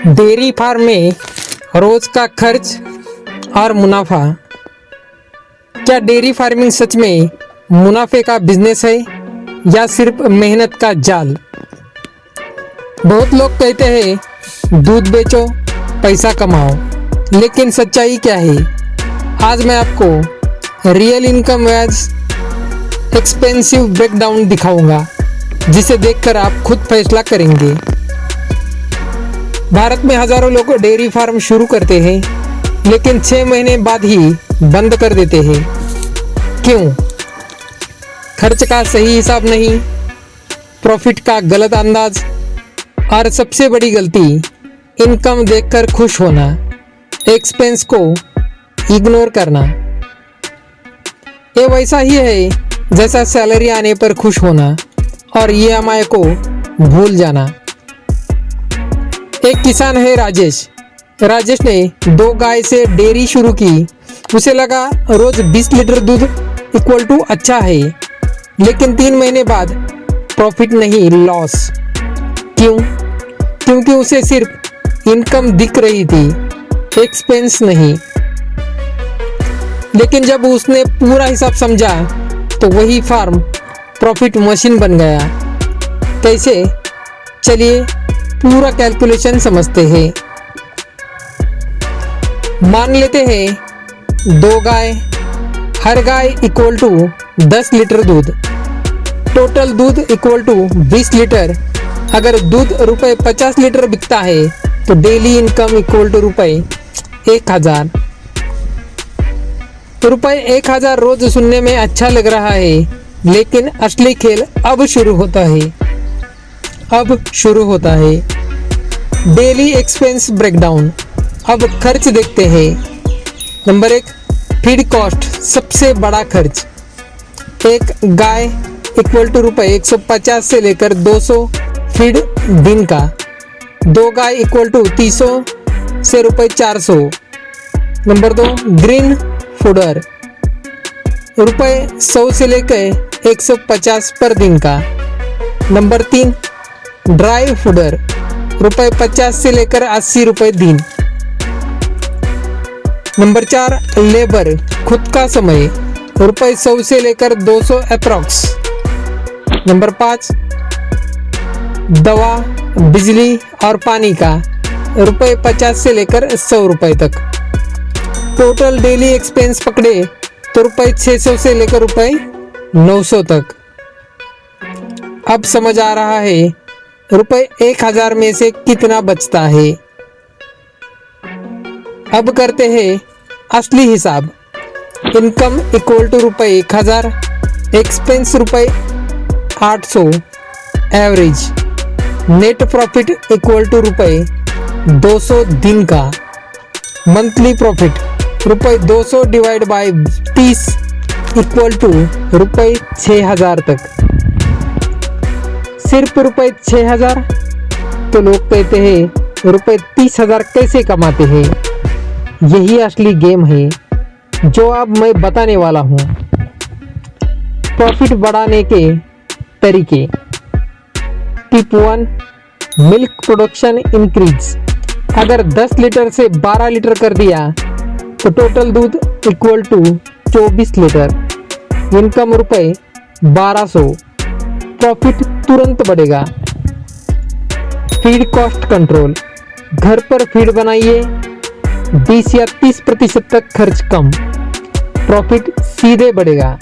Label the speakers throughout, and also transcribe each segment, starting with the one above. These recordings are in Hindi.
Speaker 1: डेयरी फार्म में रोज का खर्च और मुनाफा। क्या डेयरी फार्मिंग सच में मुनाफे का बिजनेस है या सिर्फ मेहनत का जाल? बहुत लोग कहते हैं दूध बेचो पैसा कमाओ, लेकिन सच्चाई क्या है? आज मैं आपको रियल इनकम एज एक्सपेंसिव ब्रेकडाउन दिखाऊंगा, जिसे देखकर आप खुद फैसला करेंगे। भारत में हजारों लोग डेयरी फार्म शुरू करते हैं, लेकिन 6 महीने बाद ही बंद कर देते हैं। क्यों? खर्च का सही हिसाब नहीं, प्रॉफिट का गलत अंदाज, और सबसे बड़ी गलती इनकम देखकर खुश होना, एक्सपेंस को इग्नोर करना। ये वैसा ही है जैसा सैलरी आने पर खुश होना और EMI को भूल जाना। एक किसान है राजेश। राजेश ने 2 गाय से डेयरी शुरू की। उसे लगा रोज 20 लीटर दूध इक्वल टू अच्छा है, लेकिन 3 महीने बाद प्रॉफिट नहीं, लॉस। क्यों? क्योंकि उसे सिर्फ इनकम दिख रही थी, एक्सपेंस नहीं। लेकिन जब उसने पूरा हिसाब समझा तो वही फार्म प्रॉफिट मशीन बन गया। कैसे? चलिए पूरा कैलकुलेशन समझते हैं। मान लेते हैं 2 गाय, हर गाय इक्वल टू 10 लीटर दूध, टोटल दूध इक्वल टू 20 लीटर। अगर दूध रुपए 50 लीटर बिकता है तो डेली इनकम इक्वल टू रुपए 1000। रुपए 1000 रोज सुनने में अच्छा लग रहा है, लेकिन असली खेल अब शुरू होता है। Daily expense breakdown. अब खर्च देखते हैं। नंबर 1, फीड कॉस्ट, सबसे बड़ा खर्च। एक गाय इक्वल टू रुपए 150 से लेकर 200 फीड दिन का। 2 गाय इक्वल टू 300 से रुपए 400। नंबर 2, ग्रीन फूडर, रुपए 100 से लेकर 150 पर दिन का। नंबर 3, ड्राई फूडर, रुपए 50 से लेकर 80 रुपए दिन। नंबर 4, लेबर, खुद का समय, रुपए 100 से लेकर 200 अप्रॉक्स। नंबर 5, दवा, बिजली और पानी का, रुपए 50 से लेकर 100 रुपए तक। टोटल डेली एक्सपेंस पकड़े तो रुपए 600 से लेकर रुपए 900 तक। अब समझ आ रहा है रुपए 1000 में से कितना बचता है। अब करते हैं असली हिसाब। इनकम इक्वल टू रुपए 1000, एक्सपेंस रुपए 800 average. Net profit equal to रुपए 200 दिन का। मंथली प्रॉफिट रुपए 200 डिवाइड बाय 30 इक्वल टू रुपए 6000 तक। सिर्फ रुपए 6000? तो लोग कहते हैं रुपए 30,000 कैसे कमाते हैं। यही असली गेम है जो अब मैं बताने वाला हूँ। प्रॉफिट बढ़ाने के तरीके। Tip 1, milk production increase. अगर 10 लीटर से 12 लीटर कर दिया तो टोटल दूध इक्वल टू 24 लीटर। इनकम रुपए 1200, प्रॉफिट तुरंत बढ़ेगा। फीड कॉस्ट कंट्रोल, घर पर फीड बनाइए, 20 या 30% तक खर्च कम, प्रॉफिट सीधे बढ़ेगा।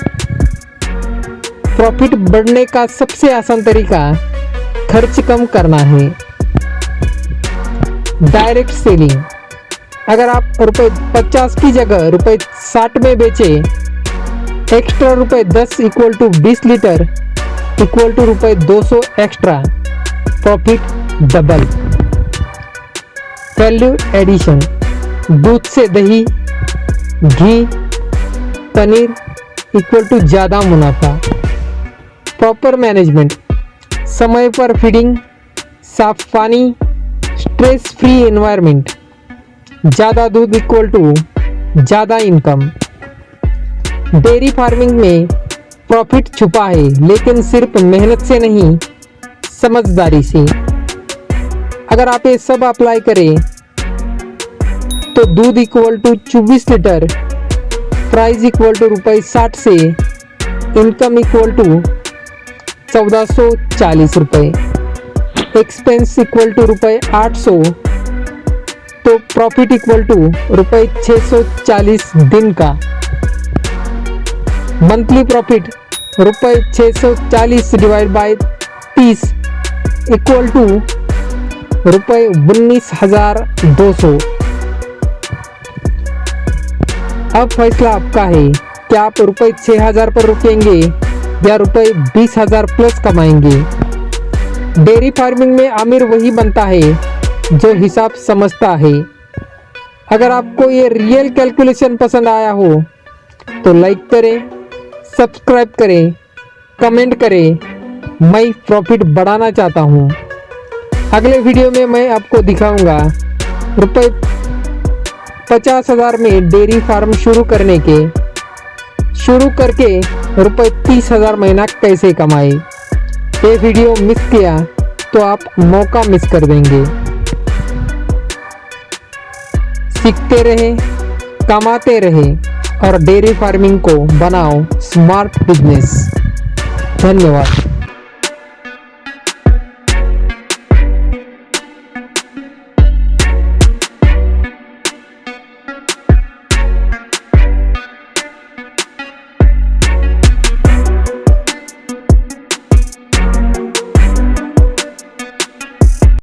Speaker 1: प्रॉफिट बढ़ने का सबसे आसान तरीका खर्च कम करना है। डायरेक्ट सेलिंग, अगर आप रुपए 50 की जगह रुपए 60 में बेचे, एक्स्ट्रा रुपए 10 equal to 20 litre equal to रुपए 200 extra, profit double. Value addition, दूध से दही, घी, पनीर इक्वल टू ज़्यादा मुनाफा। प्रॉपर मैनेजमेंट, समय पर फीडिंग, साफ पानी, स्ट्रेस फ्री एनवायरनमेंट। ज़्यादा दूध इक्वल टू ज़्यादा इनकम। डेयरी फार्मिंग में प्रॉफिट छुपा है, लेकिन सिर्फ मेहनत से नहीं, समझदारी से। अगर आप ये सब अप्लाई करें तो दूध equal to 24 litre, price equal to ₹60 से इनकम इक्वल टू 1440 रुपये, एक्सपेंस इक्वल टू ₹800, तो प्रॉफिट इक्वल टू ₹640 दिन का। Monthly profit ₹640 divide by 30 equal to ₹19,200। अब फैसला आपका है कि आप ₹6,000 पर रुकेंगे या ₹20,000 प्लस कमाएंगे। डेयरी फार्मिंग में अमीर वही बनता है जो हिसाब समझता है। अगर आपको ये रियल कैलकुलेशन पसंद आया हो तो लाइक करें, सब्सक्राइब करें, कमेंट करें। मैं प्रॉफिट बढ़ाना चाहता हूँ। अगले वीडियो में मैं आपको दिखाऊंगा ₹50,000 में डेयरी फार्म शुरू करके ₹30,000 महीना कैसे कमाए। ये वीडियो मिस किया तो आप मौका मिस कर देंगे। सीखते रहे, कमाते रहे और डेयरी फार्मिंग को बनाओ स्मार्ट बिजनेस। धन्यवाद।